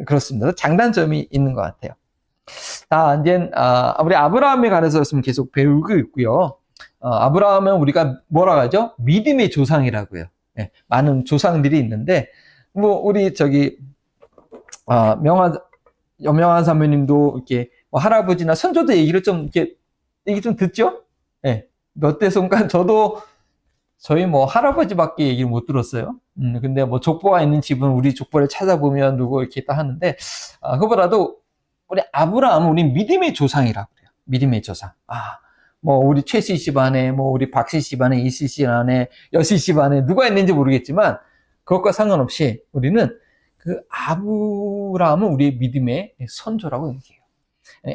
그렇습니다. 장단점이 있는 것 같아요. 자, 이제 우리 아브라함에 관해서 지금 계속 배우고 있고요. 아브라함은 우리가 뭐라고 하죠? 믿음의 조상이라고요. 네, 많은 조상들이 있는데, 뭐 우리 여명한 사모님도 이렇게 뭐 할아버지나 선조도 얘기를 좀 이렇게 얘기 좀 듣죠? 네, 몇 대 손간 저도 저희 뭐 할아버지밖에 얘기를 못 들었어요. 근데 뭐 족보가 있는 집은 우리 족보를 찾아보면 누구 이렇게 딱 하는데, 그보다도 우리 아브라함은 우리 믿음의 조상이라고 그래요. 믿음의 조상. 뭐 우리 최씨 집안에, 뭐 우리 박씨 집안에, 이씨 집안에, 여씨 집안에 누가 있는지 모르겠지만 그것과 상관없이 우리는 그 아브라함은 우리의 믿음의 선조라고 얘기해요.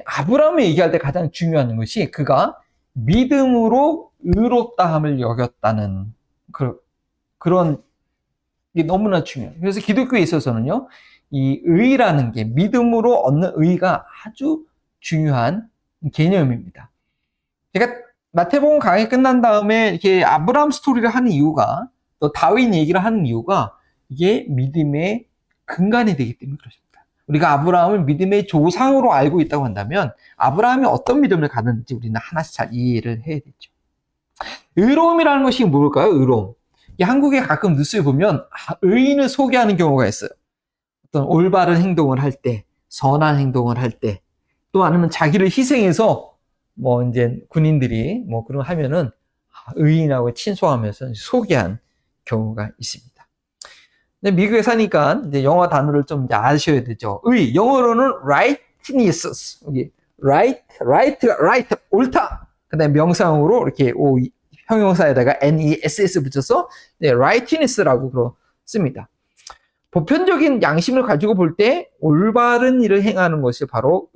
아브라함을 얘기할 때 가장 중요한 것이 그가 믿음으로 의롭다함을 여겼다는 그런 게 너무나 중요해요. 그래서 기독교에 있어서는요, 이 의라는 게 믿음으로 얻는 의가 아주 중요한 개념입니다. 제가 마태복음 강의 끝난 다음에 이렇게 아브라함 스토리를 하는 이유가, 또 다윗 얘기를 하는 이유가 이게 믿음의 근간이 되기 때문에 그렇습니다. 우리가 아브라함을 믿음의 조상으로 알고 있다고 한다면 아브라함이 어떤 믿음을 가졌는지 우리는 하나씩 잘 이해를 해야 되죠. 의로움이라는 것이 뭘까요? 의로움. 한국에 가끔 뉴스에 보면 의인을 소개하는 경우가 있어요. 어떤 올바른 행동을 할 때, 선한 행동을 할 때, 또 아니면 자기를 희생해서 뭐 이제 군인들이 뭐 그런 하면은 의인하고 친소하면서 소개한 경우가 있습니다. 근데 미국에 사니까 이제 영어 단어를 좀 이제 아셔야 되죠. 의, 영어로는 righteousness, 여기 right, 옳다. 그다음에 명사형으로 이렇게 형용사에다가 ness 붙여서 righteousness라고 씁니다. 보편적인 양심을 가지고 볼 때 올바른 일을 행하는 것이 바로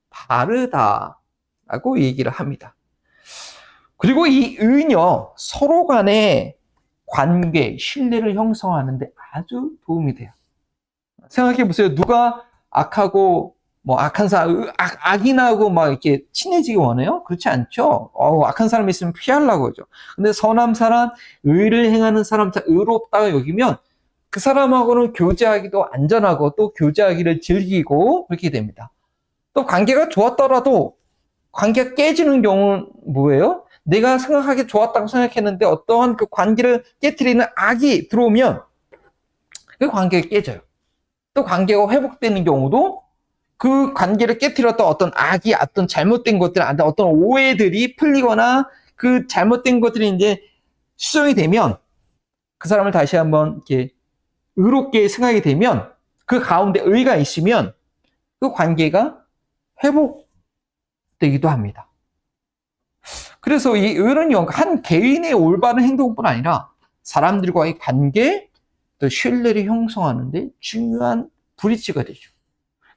바르다라고 얘기를 합니다. 그리고 이 의는요, 서로 간의 관계, 신뢰를 형성하는데 아주 도움이 돼요. 생각해 보세요. 누가 악하고 뭐 악인하고 막 이렇게 친해지기 원해요? 그렇지 않죠. 악한 사람이 있으면 피하려고 하죠. 근데 선한 사람, 의를 행하는 사람, 의롭다고 여기면 그 사람하고는 교제하기도 안전하고 또 교제하기를 즐기고 그렇게 됩니다. 또 관계가 좋았더라도 관계가 깨지는 경우는 뭐예요? 내가 생각하기 좋았다고 생각했는데 어떠한 그 관계를 깨트리는 악이 들어오면 그 관계가 깨져요. 또 관계가 회복되는 경우도 그 관계를 깨트렸던 어떤 악이, 어떤 잘못된 것들, 어떤 오해들이 풀리거나 그 잘못된 것들이 이제 수정이 되면 그 사람을 다시 한번 이렇게 의롭게 생각이 되면 그 가운데 의가 있으면 그 관계가 회복되기도 합니다. 그래서 이 의는요, 한 개인의 올바른 행동뿐 아니라 사람들과의 관계, 또 신뢰를 형성하는 데 중요한 브릿지가 되죠.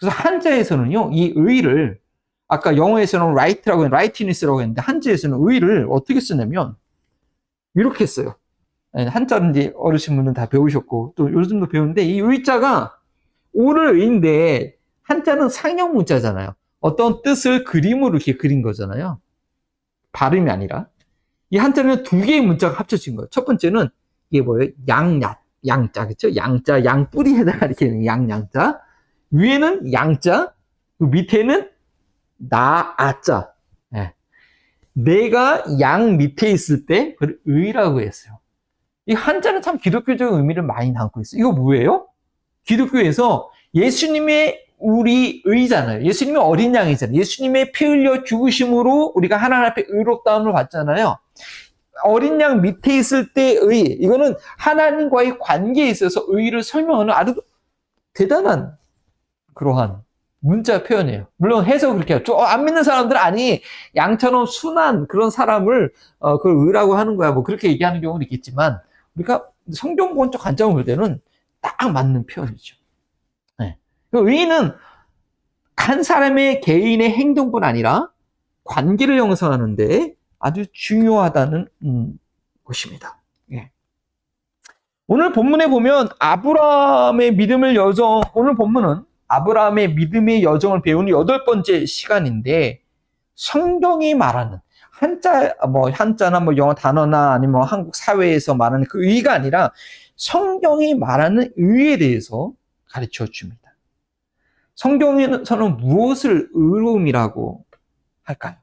그래서 한자에서는요, 이 의를, 아까 영어에서는 rightness라고 했는데, 한자에서는 의를 어떻게 쓰냐면, 이렇게 써요. 한자는 이제 어르신분들은 다 배우셨고, 또 요즘도 배우는데, 이 의자가 오를 의인데, 한자는 상형 문자잖아요. 어떤 뜻을 그림으로 이렇게 그린 거잖아요. 발음이 아니라. 이 한자는 두 개의 문자가 합쳐진 거예요. 첫 번째는 이게 뭐예요? 양자, 그쵸? 양자, 양뿌리에다가 이렇게 양자. 위에는 양자, 그 밑에는 아자. 네. 내가 양 밑에 있을 때 그걸 의라고 했어요. 이 한자는 참 기독교적 의미를 많이 담고 있어요. 이거 뭐예요? 기독교에서 예수님의 우리 의잖아요. 예수님의 어린 양이잖아요. 예수님의 피 흘려 죽으심으로 우리가 하나님 앞에 의롭다함을 받잖아요. 어린 양 밑에 있을 때 의, 이거는 하나님과의 관계에 있어서 의를 설명하는 아주 대단한 그러한 문자 표현이에요. 물론 해석을 그렇게 해요. 안 믿는 사람들은 아니, 양처럼 순한 그런 사람을 그걸 의라고 하는 거야. 뭐 그렇게 얘기하는 경우는 있겠지만 우리가 성경권적 관점을 볼 때는 딱 맞는 표현이죠. 네. 의는 한 사람의 개인의 행동뿐 아니라 관계를 형성하는데 아주 중요하다는 것입니다. 예. 오늘 본문에 보면 아브라함의 믿음의 여정, 오늘 본문은 아브라함의 믿음의 여정을 배우는 8번째 시간인데 성경이 말하는 한자나 뭐 영어 단어나 아니면 뭐 한국 사회에서 말하는 그 의가 아니라 성경이 말하는 의에 대해서 가르쳐 줍니다. 성경에서는 무엇을 의로움이라고 할까요?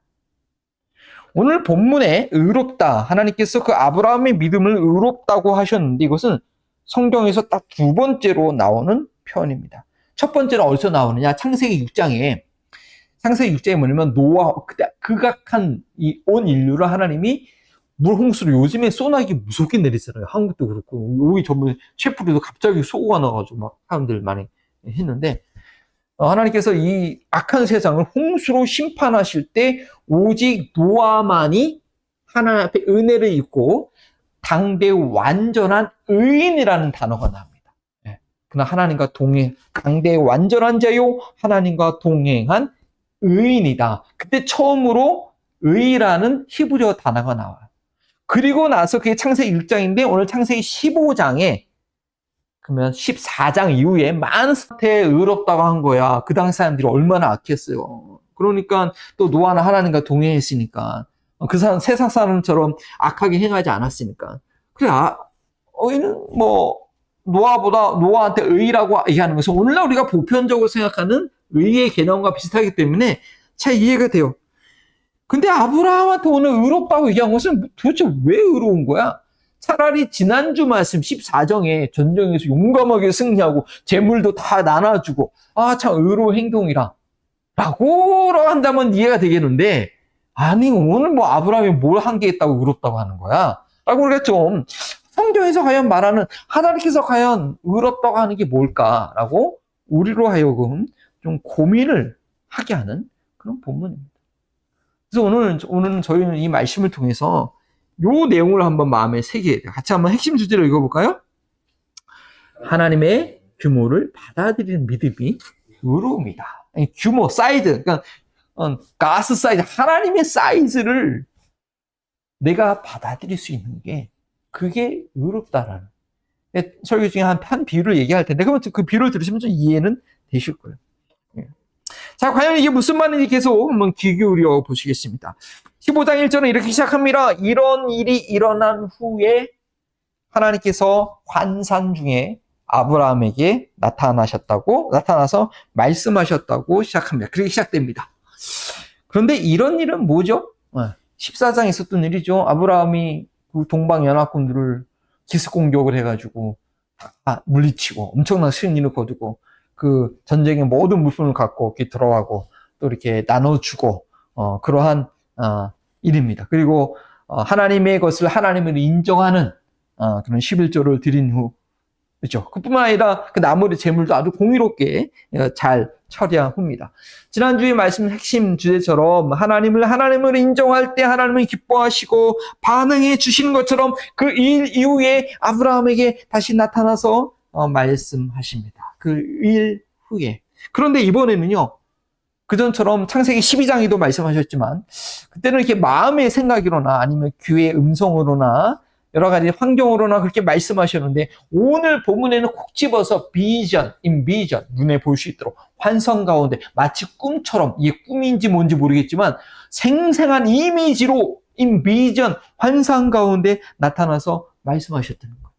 오늘 본문에 의롭다, 하나님께서 그 아브라함의 믿음을 의롭다고 하셨는데 이것은 성경에서 딱 두 번째로 나오는 표현입니다. 첫 번째는 어디서 나오느냐? 창세기 6장에 뭐냐면 노아, 극악한 온 인류를 하나님이 물홍수로 요즘에 소나기 무섭게 내리잖아요. 한국도 그렇고 여기 전부 셰프리도 갑자기 소가 나가지고 막 사람들 많이 했는데 하나님께서 이 악한 세상을 홍수로 심판하실 때 오직 노아만이 하나님 앞에 은혜를 입고 당대 완전한 의인이라는 단어가 나옵니다. 그러나 하나님과 당대 완전한 자요 하나님과 동행한 의인이다. 그때 처음으로 의라는 히브리어 단어가 나와요. 그리고 나서 그게 창세기 6장인데 오늘 창세기 15장에 그러면 14장 이후에 만사태에 의롭다고 한 거야. 그 당시 사람들이 얼마나 악했어요. 그러니까 또 노아는 하나님과 동행했으니까 그 사람 세상 사람처럼 악하게 행하지 않았으니까. 그래, 의는 뭐 노아한테 의라고 얘기하는 것은 오늘날 우리가 보편적으로 생각하는 의의 개념과 비슷하기 때문에 잘 이해가 돼요. 근데 아브라함한테 오늘 의롭다고 얘기한 것은 도대체 왜 의로운 거야? 차라리 지난주 말씀 14장에 전쟁에서 용감하게 승리하고 재물도 다 나눠주고 참 의로운 행동이라 라고 한다면 이해가 되겠는데 아니 오늘 뭐 아브라함이 뭘 한 게 있다고 의롭다고 하는 거야? 라고 우리가 좀 성경에서 과연 말하는 하나님께서 과연 의롭다고 하는 게 뭘까라고 우리로 하여금 좀 고민을 하게 하는 그런 본문입니다. 그래서 오늘은 저희는 이 말씀을 통해서 요 내용을 한번 마음에 새겨야 돼요. 같이 한번 핵심 주제를 읽어볼까요? 하나님의 규모를 받아들이는 믿음이 의로움이다. 규모, 사이즈, 그러니까 가스 사이즈, 하나님의 사이즈를 내가 받아들일 수 있는 게 그게 의롭다라는. 설교 중에 한 비유를 얘기할 텐데 그러면 그 비유를 들으시면 좀 이해는 되실 거예요. 자, 과연 이게 무슨 말인지 계속 한번 귀 기울여 보시겠습니다. 15장 1절은 이렇게 시작합니다. 이런 일이 일어난 후에 하나님께서 환상 중에 아브라함에게 나타나서 말씀하셨다고 시작합니다. 그렇게 시작됩니다. 그런데 이런 일은 뭐죠? 14장에 있었던 일이죠. 아브라함이 그 동방연합군들을 기습 공격을 해가지고 다 물리치고 엄청난 승리를 거두고 그 전쟁의 모든 물품을 갖고 이렇게 들어가고 또 이렇게 나눠주고 그러한 일입니다. 그리고 하나님의 것을 하나님을 인정하는 그런 11조를 드린 후 그렇죠. 그뿐만 아니라 그 나머지 재물도 아주 공의롭게 잘 처리한 후입니다. 지난주에 말씀 핵심 주제처럼 하나님을 인정할 때 하나님을 기뻐하시고 반응해 주시는 것처럼 그 일 이후에 아브라함에게 다시 나타나서 말씀하십니다. 그 일 후에. 그런데 이번에는요. 그전처럼 창세기 12장에도 말씀하셨지만 그때는 이렇게 마음의 생각으로나 아니면 귀의 음성으로나 여러 가지 환경으로나 그렇게 말씀하셨는데 오늘 본문에는 콕 집어서 비전, 눈에 볼 수 있도록 환상 가운데 마치 꿈처럼 이게 꿈인지 뭔지 모르겠지만 생생한 이미지로 비전, 환상 가운데 나타나서 말씀하셨다는 거예요.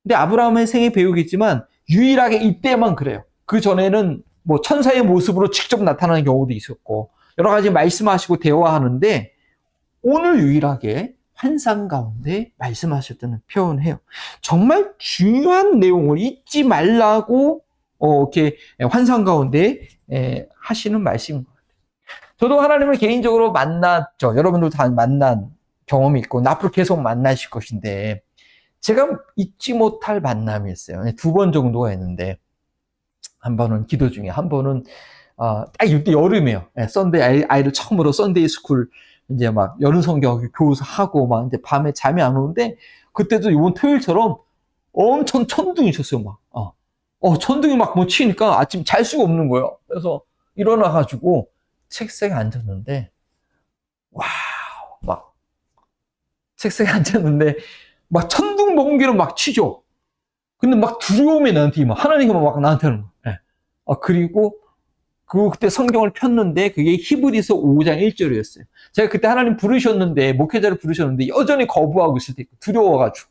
근데 아브라함의 생애 배우겠지만 유일하게 이때만 그래요. 그 전에는 뭐 천사의 모습으로 직접 나타나는 경우도 있었고 여러 가지 말씀하시고 대화하는데 오늘 유일하게 환상 가운데 말씀하셨다는 표현해요. 정말 중요한 내용을 잊지 말라고 이렇게 환상 가운데 하시는 말씀인 것 같아요. 저도 하나님을 개인적으로 만났죠. 여러분들도 다 만난 경험이 있고 앞으로 계속 만나실 것인데 제가 잊지 못할 만남이었어요. 2번 정도가 있는데 한 번은 기도 중에 한 번은 딱 이때 여름이에요. 썬데이 아이를 처음으로 썬데이 스쿨 이제 막 여름 성경 교사 하고 막 이제 밤에 잠이 안 오는데 그때도 이번 토요일처럼 엄청 천둥이 쳤어요. 막 천둥이 막 뭐 치니까 아침 잘 수가 없는 거예요. 그래서 일어나가지고 책상에 앉았는데 와우 막 책상에 앉았는데 막 천둥 번개로 막 치죠. 근데 막 두려움이 나한테 막 하나님이 막 나한테 하는 거예요. 그리고 그때 성경을 폈는데 그게 히브리서 5장 1절이었어요. 제가 그때 하나님 부르셨는데 목회자를 부르셨는데 여전히 거부하고 있을 때 두려워가지고.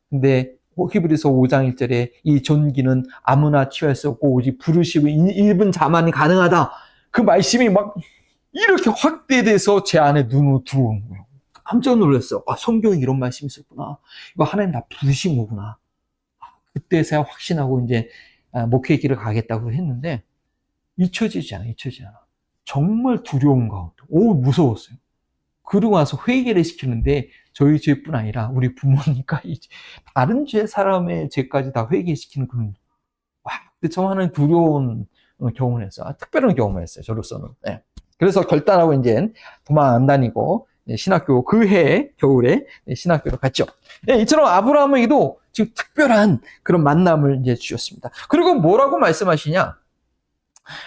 근데 히브리서 5장 1절에 이 존귀는 아무나 취할 수 없고 오직 부르시고 입은 자만이 가능하다. 그 말씀이 막 이렇게 확대돼서 제 안에 눈으로 들어오는 거예요. 깜짝 놀랐어요. 아, 성경에 이런 말씀이 있었구나. 이거 하나님 다 부르신 거구나. 그때서야 확신하고 이제 목회의 길을 가겠다고 했는데 잊혀지지 않아. 정말 두려운 가운데. 무서웠어요. 그러고 나서 회개를 시키는데 저희 죄뿐 아니라 우리 부모님까지 다른 사람의 죄까지 다 회개시키는 그런 저만은 두려운 경험을 했어요. 특별한 경험을 했어요. 저로서는. 네. 그래서 결단하고 이제 도망 안 다니고 신학교 그 해 겨울에 신학교로 갔죠. 네, 이처럼 아브라함에게도 지금 특별한 그런 만남을 이제 주셨습니다. 그리고 뭐라고 말씀하시냐?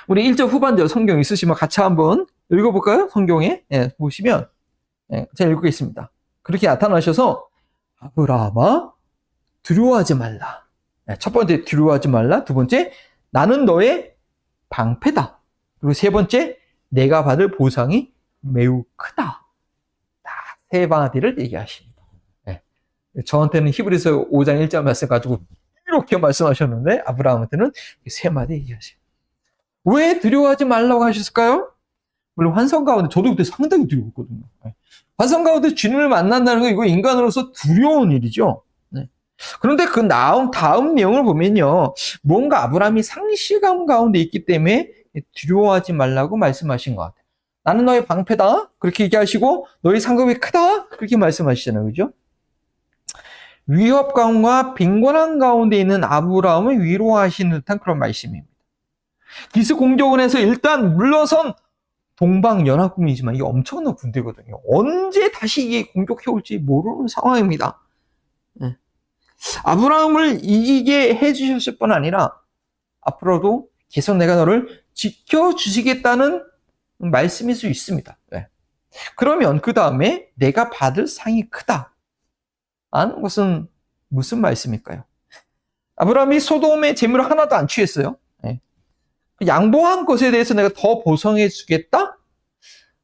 우리 1절 후반절 성경 있으시면 같이 한번 읽어볼까요? 성경에 보시면 제가 읽겠습니다. 그렇게 나타나셔서 아브라함아 두려워하지 말라. 첫 번째 두려워하지 말라. 두 번째 나는 너의 방패다. 그리고 세 번째 내가 받을 보상이 매우 크다. 세 가지를 얘기하십니다. 저한테는 히브리서 5장 1절 말씀 가지고 이렇게 말씀하셨는데 아브라함한테는 세 마디 얘기하세요. 왜 두려워하지 말라고 하셨을까요? 물론 환상 가운데 저도 그때 상당히 두려웠거든요. 환상 가운데 주님을 만난다는 거 이거 인간으로서 두려운 일이죠. 그런데 그 다음 내용을 보면요. 뭔가 아브라함이 상실감 가운데 있기 때문에 두려워하지 말라고 말씀하신 것 같아요. 나는 너의 방패다. 그렇게 얘기하시고 너의 상급이 크다. 그렇게 말씀하시잖아요. 그죠? 위협감과 빈곤한 가운데 있는 아브라함을 위로하시는 듯한 그런 말씀입니다. 기스공격원에서 일단 물러선 동방연합군이지만 이게 엄청난 군대거든요. 언제 다시 이게 공격해올지 모르는 상황입니다. 아브라함을 이기게 해주셨을 뿐 아니라 앞으로도 계속 내가 너를 지켜주시겠다는 말씀일 수 있습니다. 그러면 그 다음에 내가 받을 상이 크다 하는 것은 무슨 말씀일까요? 아브라함이 소돔의 재물을 하나도 안 취했어요. 양보한 것에 대해서 내가 더 보상해 주겠다?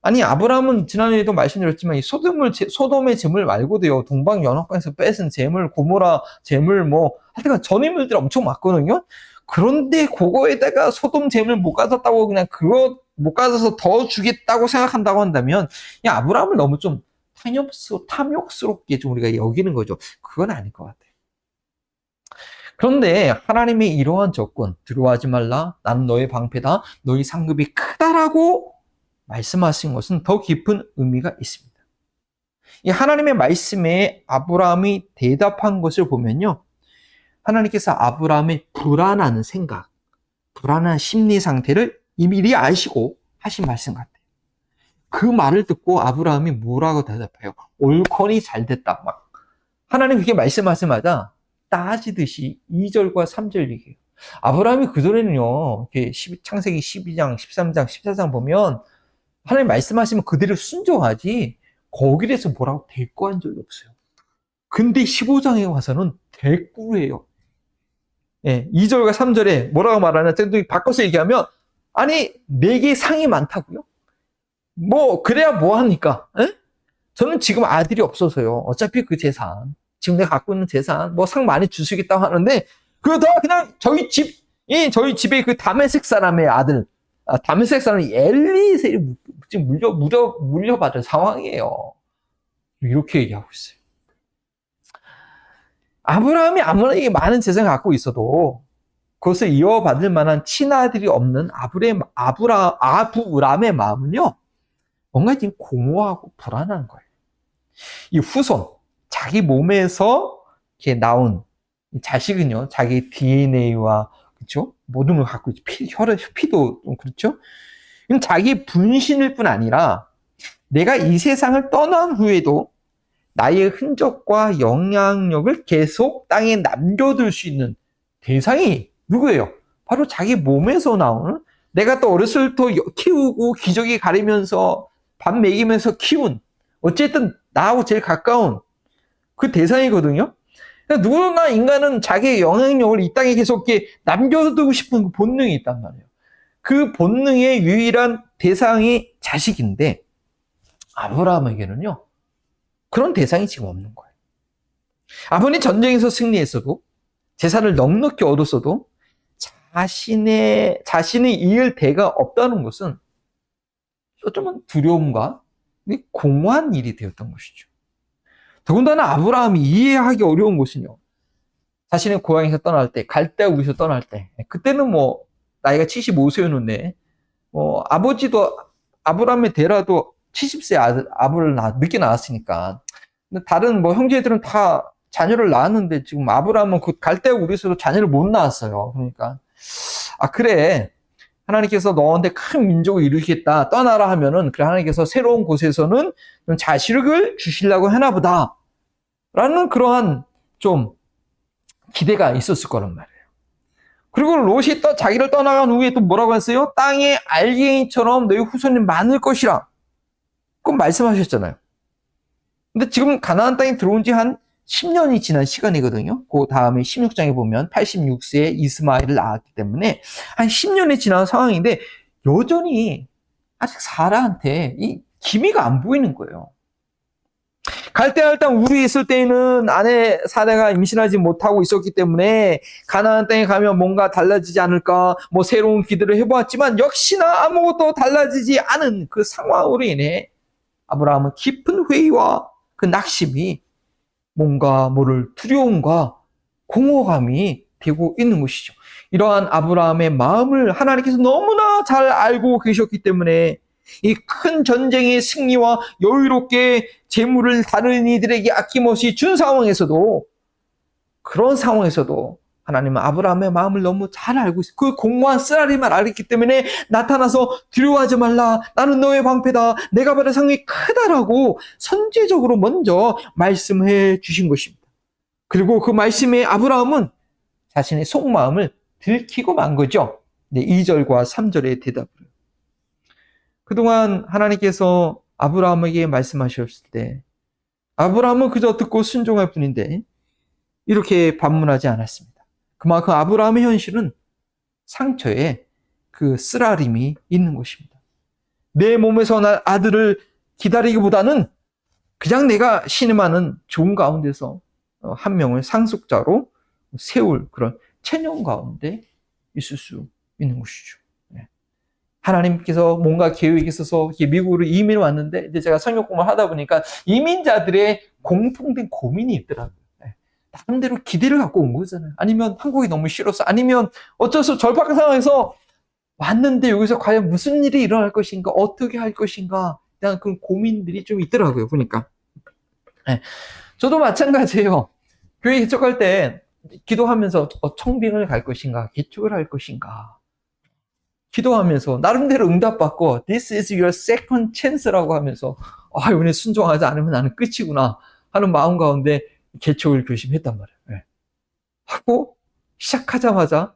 아니 아브라함은 지난해에도 말씀드렸지만 이 소돔의 재물 말고도요 동방연합군에서 뺏은 재물, 고모라 재물 하여튼 전유물들이 엄청 많거든요. 그런데 그거에다가 소돔 재물 못 가졌다고 그냥 그거 못 가져서 더 주겠다고 생각한다고 한다면 아브라함을 너무 좀 탐욕스럽게 좀 우리가 여기는 거죠. 그건 아닐 것 같아요. 그런데 하나님의 이러한 조건, 두려워하지 말라, 나는 너의 방패다, 너의 상급이 크다라고 말씀하신 것은 더 깊은 의미가 있습니다. 이 하나님의 말씀에 아브라함이 대답한 것을 보면요. 하나님께서 아브라함의 불안한 생각, 불안한 심리 상태를 미리 아시고 하신 말씀 같아요. 그 말을 듣고 아브라함이 뭐라고 대답해요? 옳거니 잘됐다. 하나님 그렇게 말씀하시마자 따지듯이 2절과 3절 얘기해요. 아브라함이 그전에는요, 창세기 12장, 13장, 14장 보면 하나님 말씀하시면 그대로 순종하지 거기에서 뭐라고 대꾸한 적이 없어요. 근데 15장에 와서는 대꾸를 해요. 2절과 3절에 뭐라고 말하냐? 바꿔서 얘기하면 아니 내게 상이 많다고요? 그래야 뭐합니까? 저는 지금 아들이 없어서요. 어차피 그 재산 지금 내가 갖고 있는 재산 상 많이 주시겠다고 하는데 그거 다 그냥 저희 집에 그 다메섹 사람의 아들 다메섹 사람이 엘리에셀이 지금 물려받을 상황이에요. 이렇게 얘기하고 있어요. 아브라함이 아무리 많은 재산을 갖고 있어도 그것을 이어받을 만한 친아들이 없는 아브람의 마음은요, 뭔가 지금 공허하고 불안한 거예요. 이 후손, 자기 몸에서 이렇게 나온 자식은요, 자기 DNA와 그렇죠? 모든 걸 갖고 있죠. 피도 좀 그렇죠? 이건 자기 분신일 뿐 아니라 내가 이 세상을 떠난 후에도 나의 흔적과 영향력을 계속 땅에 남겨둘 수 있는 대상이 누구예요? 바로 자기 몸에서 나오는 내가 또 어렸을 때 키우고 기저귀 가리면서 밥 먹이면서 키운 어쨌든 나하고 제일 가까운 그 대상이거든요. 그러니까 누구나 인간은 자기의 영향력을 이 땅에 계속 이렇게 남겨두고 싶은 그 본능이 있단 말이에요. 그 본능의 유일한 대상이 자식인데 아브라함에게는요. 그런 대상이 지금 없는 거예요. 아무리 전쟁에서 승리했어도, 재산을 넉넉히 얻었어도, 자신이 이을 대가 없다는 것은 어쩌면 두려움과 공허한 일이 되었던 것이죠. 더군다나 아브라함이 이해하기 어려운 것은요, 자신의 고향에서 떠날 때, 갈대아 우에서 떠날 때, 그때는 뭐 나이가 75세였는데 아버지도 아브라함의 대라도 70세 아들을 늦게 낳았으니까, 다른 뭐 형제들은 다 자녀를 낳았는데 지금 아브라함은 그 갈대아 우에서도 자녀를 못 낳았어요. 그러니까 그래, 하나님께서 너한테 큰 민족을 이루겠다, 떠나라 하면은, 그래, 하나님께서 새로운 곳에서는 좀 자식을 주시려고 하나 보다 라는 그러한 좀 기대가 있었을 거란 말이에요. 그리고 롯이 자기를 떠나간 후에 또 뭐라고 했어요? 땅에 알갱이처럼 너희 후손이 많을 것이라 꼭 말씀하셨잖아요. 근데 지금 가나안 땅에 들어온 지 한 10년이 지난 시간이거든요. 그 다음에 16장에 보면 86세에 이스마엘을 낳았기 때문에 한 10년이 지난 상황인데 여전히 아직 사라한테 이 기미가 안 보이는 거예요. 갈대아 땅 우르에 있을 때에는 아내 사라가 임신하지 못하고 있었기 때문에 가나안 땅에 가면 뭔가 달라지지 않을까, 뭐 새로운 기대를 해보았지만 역시나 아무것도 달라지지 않은 그 상황으로 인해 아브라함은 깊은 회의와 그 낙심이 뭔가 모를 두려움과 공허감이 되고 있는 것이죠. 이러한 아브라함의 마음을 하나님께서 너무나 잘 알고 계셨기 때문에 이 큰 전쟁의 승리와 여유롭게 재물을 다른 이들에게 아낌없이 준 상황에서도, 그런 상황에서도 하나님은 아브라함의 마음을 너무 잘 알고 있어요. 그 공허한 쓰라림을 알았기 때문에 나타나서 두려워하지 말라, 나는 너의 방패다, 내가 받을 상이 크다라고 선제적으로 먼저 말씀해 주신 것입니다. 그리고 그 말씀에 아브라함은 자신의 속마음을 들키고 만 거죠. 2절과 3절의 대답을. 그동안 하나님께서 아브라함에게 말씀하셨을 때 아브라함은 그저 듣고 순종할 뿐인데 이렇게 반문하지 않았습니다. 그만큼 아브라함의 현실은 상처에 그 쓰라림이 있는 것입니다. 내 몸에서 날 아들을 기다리기보다는 그냥 내가 신음하는 좋은 가운데서 한 명을 상속자로 세울 그런 체념 가운데 있을 수 있는 것이죠. 하나님께서 뭔가 계획이 있어서 미국으로 이민을 왔는데, 이제 제가 성역 공부를 하다 보니까 이민자들의 공통된 고민이 있더라고요. 나름대로 기대를 갖고 온 거잖아요. 아니면 한국이 너무 싫어서, 아니면 어쩔 수 없이 절박한 상황에서 왔는데 여기서 과연 무슨 일이 일어날 것인가, 어떻게 할 것인가, 그냥 그런 고민들이 좀 있더라고요, 보니까. 저도 마찬가지예요. 교회 개척할 때 기도하면서 청빙을 갈 것인가, 개척을 할 것인가, 기도하면서 나름대로 응답받고 This is your second chance라고 하면서 이번에 순종하지 않으면 나는 끝이구나 하는 마음 가운데 개척을 결심했단 말이에요. 하고 시작하자마자,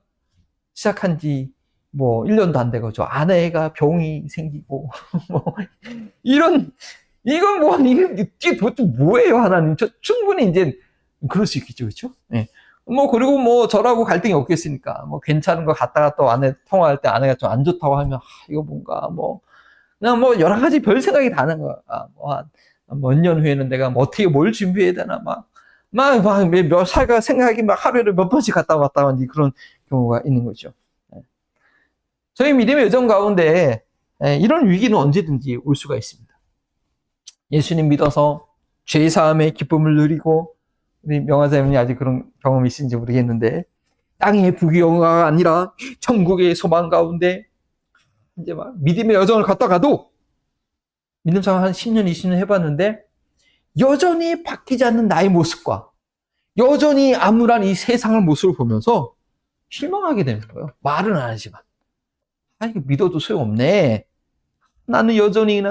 시작한 지 뭐 1년도 안 되고 아내가 병이 생기고 이건 이게 도대체 뭐예요, 하나님? 충분히 이제 그럴 수 있겠죠, 그렇죠? 그리고 뭐 저라고 갈등이 없겠습니까? 뭐 괜찮은 거 갔다가 또 아내 통화할 때 아내가 좀 안 좋다고 하면 이거 뭔가 그냥 여러 가지 별 생각이 다 나는 거야. 몇 년 후에는 내가 어떻게 뭘 준비해야 되나 몇 살가 생각이 하루에 몇 번씩 갔다 왔다 하는 그런 경우가 있는 거죠. 저희 믿음의 여정 가운데 이런 위기는 언제든지 올 수가 있습니다. 예수님 믿어서 죄 사함의 기쁨을 누리고, 우리 명화사님이 아직 그런 경험이 있는지 모르겠는데, 땅의 부귀영화가 아니라 천국의 소망 가운데 이제 믿음의 여정을 걷다가도, 믿음 생활 한 10년, 20년 해봤는데 여전히 바뀌지 않는 나의 모습과 여전히 암울한 이 세상의 모습을 보면서 실망하게 되는 거예요. 말은 안 하지만. 이거 믿어도 소용없네. 나는 여전히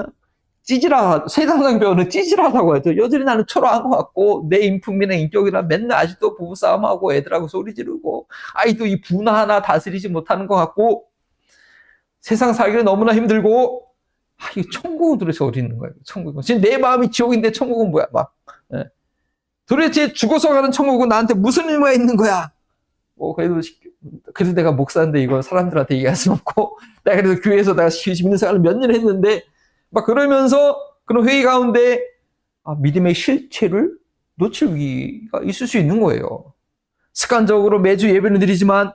세상상 배우는 찌질하다고 하죠. 여전히 나는 초라한 것 같고, 내 인품이나 인격이나 맨날 아직도 부부싸움하고 애들하고 소리 지르고, 아이도 이 분화 하나 다스리지 못하는 것 같고, 세상 살기가 너무나 힘들고, 이 천국은 도대체 어디 있는 거예요? 천국은. 지금 내 마음이 지옥인데 천국은 뭐야? 도대체 죽어서 가는 천국은 나한테 무슨 의미가 있는 거야? 그래서 내가 목사인데 이걸 사람들한테 얘기할 수 없고, 내가 그래서 교회에서 내가 믿는 생활을 몇 년 했는데, 그러면서 그런 회의 가운데 믿음의 실체를 놓칠 위기가 있을 수 있는 거예요. 습관적으로 매주 예배를 드리지만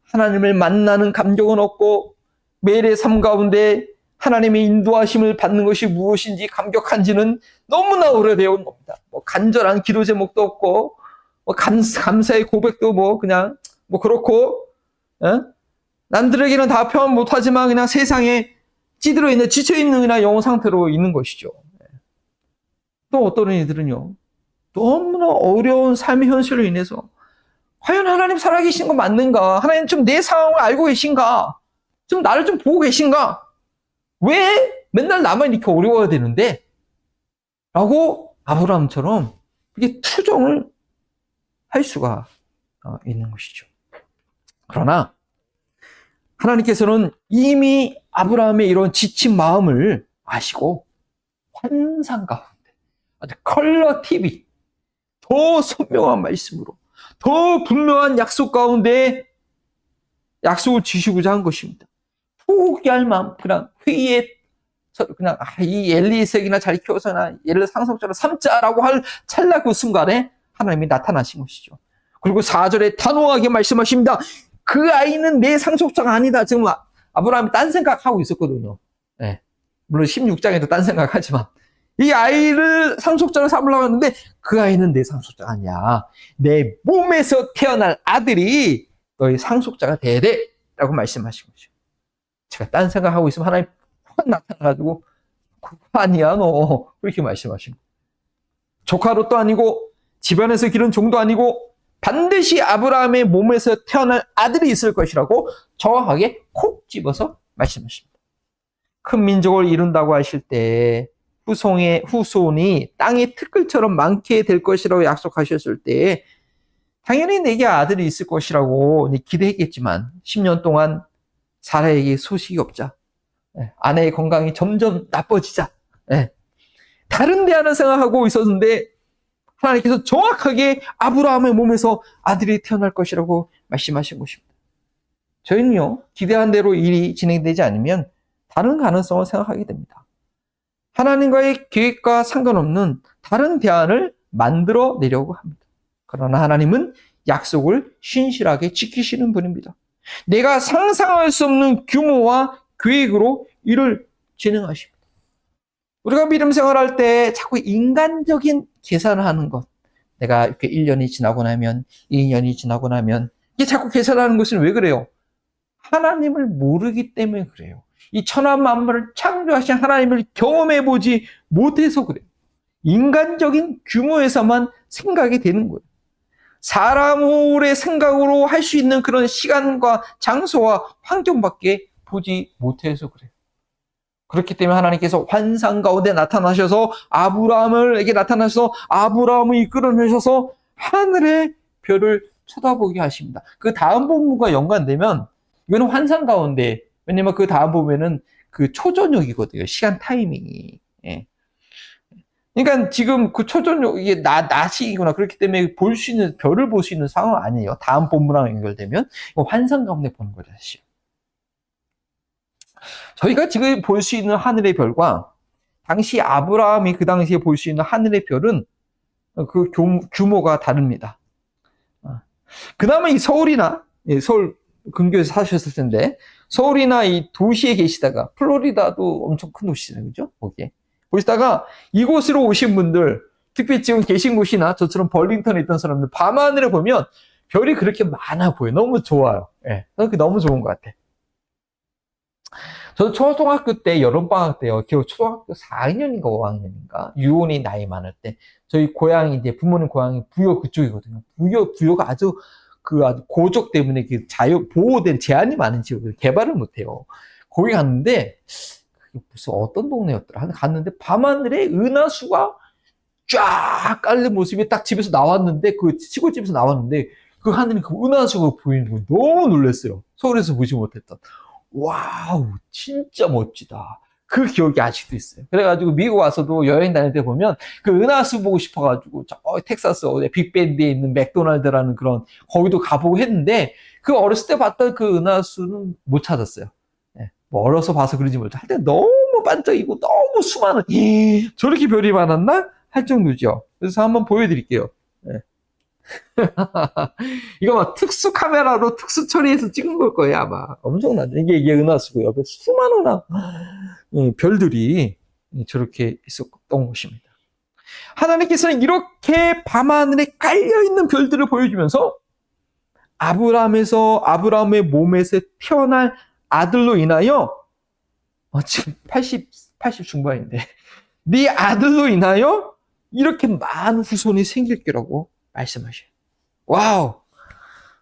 하나님을 만나는 감격은 없고 매일의 삶 가운데 하나님의 인도하심을 받는 것이 무엇인지 감격한지는 너무나 오래되어 겁니다. 뭐 간절한 기도 제목도 없고 뭐 감사의 고백도 뭐 그냥 뭐 그렇고 남들에게는 다 표현 못하지만 그냥 세상에 찌들어 있는 지쳐 있는 그냥 영혼 상태로 있는 것이죠. 또 어떤 이들은요, 너무나 어려운 삶의 현실로 인해서 과연 하나님 살아계신 거 맞는가? 하나님 좀 내 상황을 알고 계신가? 좀 나를 좀 보고 계신가? 왜 맨날 나만 이렇게 어려워야 되는데? 라고 아브라함처럼 이게 투정을 할 수가 있는 것이죠. 그러나 하나님께서는 이미 아브라함의 이런 지친 마음을 아시고 환상 가운데 아주 컬러 TV 더 선명한 말씀으로 더 분명한 약속 가운데 약속을 주시고자 한 것입니다. 포기할 마음, 그냥 회의에 그냥 이 엘리에색이나 잘 키워서나 얘를 상속자로 삼자라고 할 찰나 그 순간에 하나님이 나타나신 것이죠. 그리고 4절에 단호하게 말씀하십니다. 그 아이는 내 상속자가 아니다. 지금 아브라함이 딴 생각하고 있었거든요. 네. 물론 16장에도 딴 생각하지만 이 아이를 상속자로 삼으려고 하는데 그 아이는 내 상속자가 아니야. 내 몸에서 태어날 아들이 너의 상속자가 돼야 돼. 라고 말씀하신 거죠. 제가 딴 생각하고 있으면 하나님 확 나타나가지고 그거 아니야 너. 그렇게 말씀하신 거예요. 조카로도 아니고 집안에서 기른 종도 아니고 반드시 아브라함의 몸에서 태어날 아들이 있을 것이라고 정확하게 콕 집어서 말씀하십니다. 큰 민족을 이룬다고 하실 때 후손이 땅의 티끌처럼 많게 될 것이라고 약속하셨을 때 당연히 내게 아들이 있을 것이라고 기대했겠지만 10년 동안 사라에게 소식이 없자 아내의 건강이 점점 나빠지자 다른 대안을 생각하고 있었는데 하나님께서 정확하게 아브라함의 몸에서 아들이 태어날 것이라고 말씀하신 것입니다. 저희는요, 기대한 대로 일이 진행되지 않으면 다른 가능성을 생각하게 됩니다. 하나님과의 계획과 상관없는 다른 대안을 만들어 내려고 합니다. 그러나 하나님은 약속을 신실하게 지키시는 분입니다. 내가 상상할 수 없는 규모와 계획으로 일을 진행하십니다. 우리가 믿음 생활할 때 자꾸 인간적인 계산을 하는 것. 내가 이렇게 1년이 지나고 나면, 2년이 지나고 나면, 이게 자꾸 계산하는 것은 왜 그래요? 하나님을 모르기 때문에 그래요. 이 천하 만물을 창조하신 하나님을 경험해보지 못해서 그래요. 인간적인 규모에서만 생각이 되는 거예요. 사람의 생각으로 할 수 있는 그런 시간과 장소와 환경밖에 보지 못해서 그래요. 그렇기 때문에 하나님께서 환상 가운데 나타나셔서 아브라함에게 나타나셔서 아브라함을 이끌어내셔서 하늘의 별을 쳐다보게 하십니다. 그 다음 본문과 연관되면 이거는 환상 가운데, 왜냐면 그 다음 부분에는 그 초저녁이거든요. 시간 타이밍이. 예. 그러니까 지금 그 초저녁, 이게 낮이구나. 그렇기 때문에 볼 수 있는, 별을 볼 수 있는 상황 아니에요. 다음 본문랑 연결되면 이거 환상 가운데 보는 거죠, 사실. 저희가 지금 볼 수 있는 하늘의 별과 당시 아브라함이 그 당시에 볼 수 있는 하늘의 별은 그 규모가 다릅니다. 그나마 이 서울이나, 서울 근교에서 사셨을 텐데, 서울이나 이 도시에 계시다가, 플로리다도 엄청 큰 도시잖아요. 그죠? 거기에. 보시다가 이곳으로 오신 분들, 특히 지금 계신 곳이나 저처럼 벌링턴에 있던 사람들, 밤하늘에 보면 별이 그렇게 많아 보여요. 너무 좋아요. 예. 너무 좋은 것 같아. 저도 초등학교 때, 여름방학 때요. 기억 초등학교 4학년인가 5학년인가? 유온이 나이 많을 때. 저희 고향이 이제 부모님 고향이 부여 그쪽이거든요. 부여가 아주 고적 때문에 그 보호된 제한이 많은 지역을 개발을 못해요. 거기 갔는데, 무슨 어떤 동네였더라? 갔는데 밤하늘에 은하수가 쫙 깔린 모습이 딱 집에서 나왔는데, 그 시골집에서 나왔는데, 그 하늘에 그 은하수가 보이는 거 너무 놀랐어요. 서울에서 보지 못했던. 와우, 진짜 멋지다. 그 기억이 아직도 있어요. 그래가지고 미국 와서도 여행 다닐 때 보면 그 은하수 보고 싶어가지고 저 텍사스 빅밴드에 있는 맥도날드라는 그런 거기도 가보고 했는데 그 어렸을 때 봤던 그 은하수는 못 찾았어요. 네, 뭐 어려서 봐서 그런지 모르죠. 할 때 너무 반짝이고 너무 수많은 저렇게 별이 많았나? 할 정도죠. 그래서 한번 보여드릴게요. 네. 이거 막 특수 카메라로 특수 처리해서 찍은 걸 거예요, 아마. 엄청나죠. 이게 은하수고 옆에 수많은 별들이 저렇게 있었던 것입니다. 하나님께서는 이렇게 밤하늘에 깔려있는 별들을 보여주면서 아브라함의 몸에서 태어날 아들로 인하여 지금 80 중반인데 네 아들로 인하여 이렇게 많은 후손이 생길 거라고 말씀하셔요. 와우!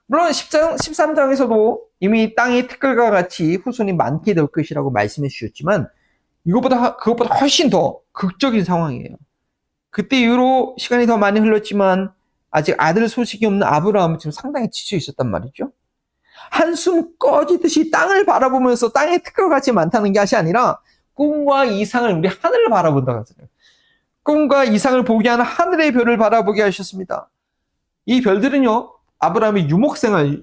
물론 13장에서도 이미 땅의 티끌과 같이 후손이 많게 될 것이라고 말씀해 주셨지만 그것보다 훨씬 더 극적인 상황이에요. 그때 이후로 시간이 더 많이 흘렀지만 아직 아들 소식이 없는 아브라함은 지금 상당히 지쳐 있었단 말이죠. 한숨 꺼지듯이 땅을 바라보면서 땅의 티끌같이 많다는 것이 아니라 꿈과 이상을 우리 하늘을 바라본다고 하잖아요. 꿈과 이상을 보게 하는 하늘의 별을 바라보게 하셨습니다. 이 별들은요, 아브라함이 유목생활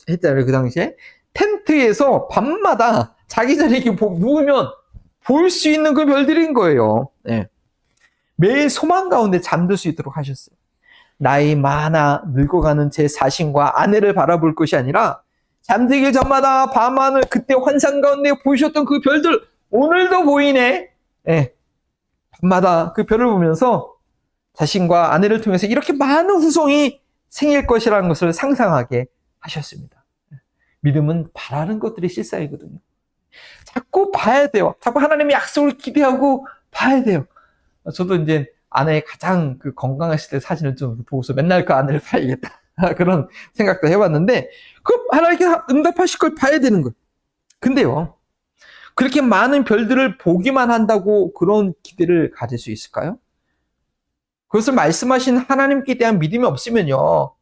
했잖아요, 그 당시에. 텐트에서 밤마다 자기 전에 이렇게 누우면 볼 수 있는 그 별들인 거예요. 네. 매일 소망 가운데 잠들 수 있도록 하셨어요. 나이 많아 늙어가는 제 자신과 아내를 바라볼 것이 아니라 잠들기 전마다 밤하늘 그때 환상 가운데 보이셨던 그 별들 오늘도 보이네. 네. 밤마다 그 별을 보면서 자신과 아내를 통해서 이렇게 많은 후손이 생길 것이라는 것을 상상하게 하셨습니다. 믿음은 바라는 것들이 실상이거든요. 자꾸 봐야 돼요. 자꾸 하나님의 약속을 기대하고 봐야 돼요. 저도 이제 아내의 가장 그 건강하실 때 사진을 좀 보고서 맨날 그 아내를 봐야겠다. 그런 생각도 해봤는데, 하나님께서 응답하실 걸 봐야 되는 거예요. 근데요, 그렇게 많은 별들을 보기만 한다고 그런 기대를 가질 수 있을까요? 그것을 말씀하신 하나님께 대한 믿음이 없으면요,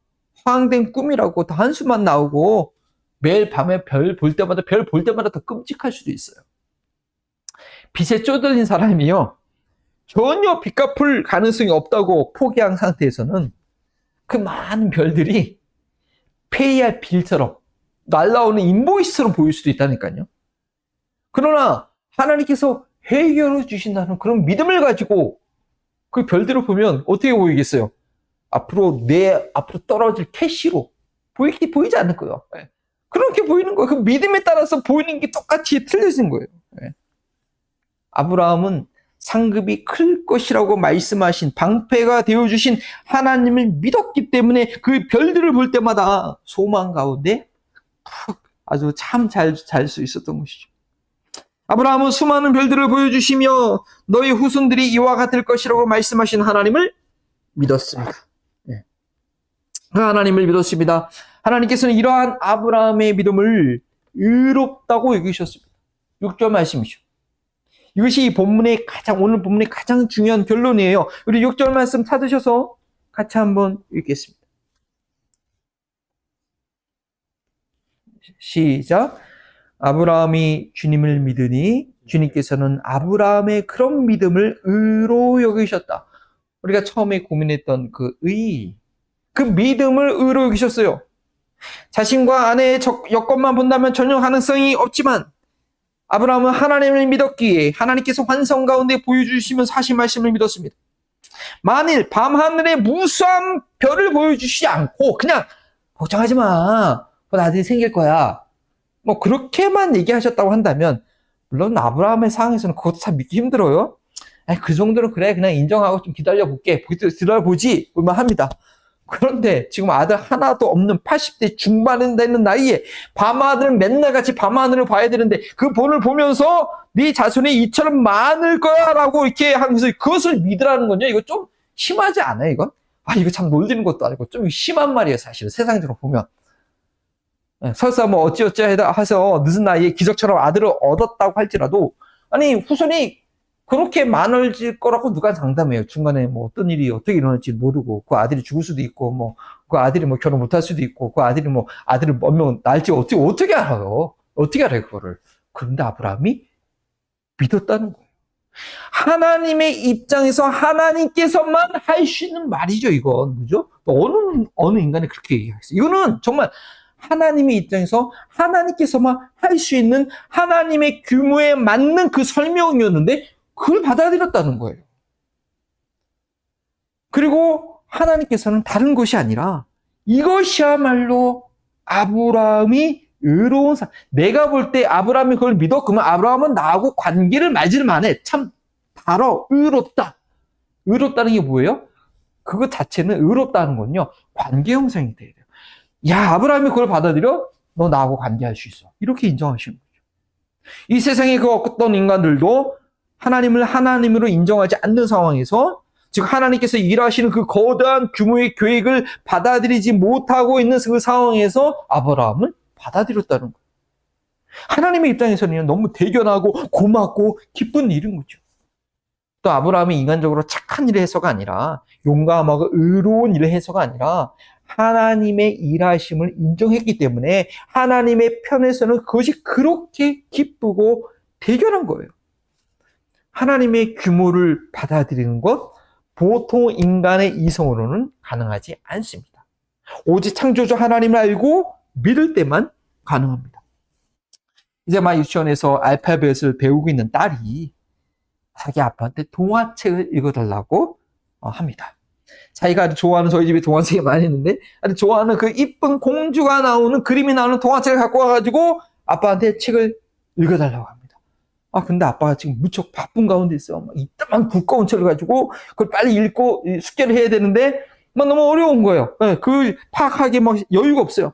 허황된 꿈이라고 더 한숨만 나오고 매일 밤에 별 볼 때마다 더 끔찍할 수도 있어요. 빛에 쪼들린 사람이요, 전혀 빛 갚을 가능성이 없다고 포기한 상태에서는 그 많은 별들이 페이알 빌처럼 날라오는 인보이스처럼 보일 수도 있다니까요. 그러나 하나님께서 해결해 주신다는 그런 믿음을 가지고 그 별들을 보면 어떻게 보이겠어요? 앞으로 떨어질 캐시로 보이지 않을 거예요. 네. 그렇게 보이는 거예요. 그 믿음에 따라서 보이는 게 똑같이 틀려진 거예요. 네. 아브라함은 상급이 클 것이라고 말씀하신 방패가 되어주신 하나님을 믿었기 때문에 그 별들을 볼 때마다 소망 가운데 푹 아주 참 잘 수 있었던 것이죠. 아브라함은 수많은 별들을 보여주시며 너희 후손들이 이와 같을 것이라고 말씀하신 하나님을 믿었습니다. 네. 그 하나님을 믿었습니다. 하나님께서는 이러한 아브라함의 믿음을 의롭다고 여기셨습니다. 6절 말씀이죠. 이것이 오늘 본문의 가장 중요한 결론이에요. 우리 6절 말씀 찾으셔서 같이 한번 읽겠습니다. 시작. 아브라함이 주님을 믿으니 주님께서는 아브라함의 그런 믿음을 의로 여기셨다. 우리가 처음에 고민했던 그 믿음을 의로 여기셨어요. 자신과 아내의 여건만 본다면 전혀 가능성이 없지만 아브라함은 하나님을 믿었기에 하나님께서 환상 가운데 보여주시면서 하신 말씀을 믿었습니다. 만일 밤하늘에 무수한 별을 보여주시지 않고 그냥 걱정하지 마, 나중에 생길 거야, 뭐 그렇게만 얘기하셨다고 한다면 물론 아브라함의 상황에서는 그것도 참 믿기 힘들어요. 그 정도는 그래, 그냥 인정하고 좀 기다려보지 볼만 합니다. 그런데 지금 아들 하나도 없는 80대 중반에 되는 나이에 밤하늘은 맨날 같이 밤하늘을 봐야 되는데 그 본을 보면서 네 자손이 이처럼 많을 거야 라고 이렇게 하면서 그것을 믿으라는 건요, 이거 좀 심하지 않아요? 이건? 이거 참 놀리는 것도 아니고 좀 심한 말이에요, 사실은 세상적으로 보면. 설사 뭐 어찌어찌 해서 늦은 나이에 기적처럼 아들을 얻었다고 할지라도 아니 후손이 그렇게 많아질 거라고 누가 장담해요. 중간에 뭐 어떤 일이 어떻게 일어날지 모르고 그 아들이 죽을 수도 있고 뭐 그 아들이 뭐 결혼 못할 수도 있고 그 아들이 뭐 아들을 몇 명 낳을지 어떻게 알아요? 어떻게 알아요 그거를? 그런데 아브라함이 믿었다는 거예요. 하나님의 입장에서 하나님께서만 할 수 있는 말이죠, 이건. 그죠? 어느 인간이 그렇게 얘기하겠어요. 이거는 정말 하나님의 입장에서 하나님께서만 할 수 있는 하나님의 규모에 맞는 그 설명이었는데 그걸 받아들였다는 거예요. 그리고 하나님께서는 다른 것이 아니라 이것이야말로 아브라함이 의로운 사람. 내가 볼 때 아브라함이 그걸 믿어? 그러면 아브라함은 나하고 관계를 맺을 만해. 참 바로 의롭다. 의롭다는 게 뭐예요? 그것 자체는 의롭다는 건요, 관계 형성이 돼야 돼요. 야, 아브라함이 그걸 받아들여? 너 나하고 관계할 수 있어. 이렇게 인정하시는 거죠. 이 세상의 그 어떤 인간들도 하나님을 하나님으로 인정하지 않는 상황에서, 즉 하나님께서 일하시는 그 거대한 규모의 계획을 받아들이지 못하고 있는 그 상황에서 아브라함을 받아들였다는 거예요. 하나님의 입장에서는 너무 대견하고 고맙고 기쁜 일인 거죠. 또 아브라함이 인간적으로 착한 일을 해서가 아니라, 용감하고 의로운 일을 해서가 아니라 하나님의 일하심을 인정했기 때문에 하나님의 편에서는 그것이 그렇게 기쁘고 대견한 거예요. 하나님의 규모를 받아들이는 것, 보통 인간의 이성으로는 가능하지 않습니다. 오직 창조주 하나님을 알고 믿을 때만 가능합니다. 이제 막 유치원에서 알파벳을 배우고 있는 딸이 자기 아빠한테 동화책을 읽어달라고 합니다. 자기가 아주 좋아하는, 저희 집에 동화책이 많이 있는데 아주 좋아하는 그 이쁜 공주가 나오는, 그림이 나오는 동화책을 갖고 와가지고 아빠한테 책을 읽어달라고 합니다. 근데 아빠가 지금 무척 바쁜 가운데 있어. 막 이따만 두꺼운 책을 가지고 그걸 빨리 읽고 숙제를 해야 되는데 막 너무 어려운 거예요. 그 파악하기 막 여유가 없어요.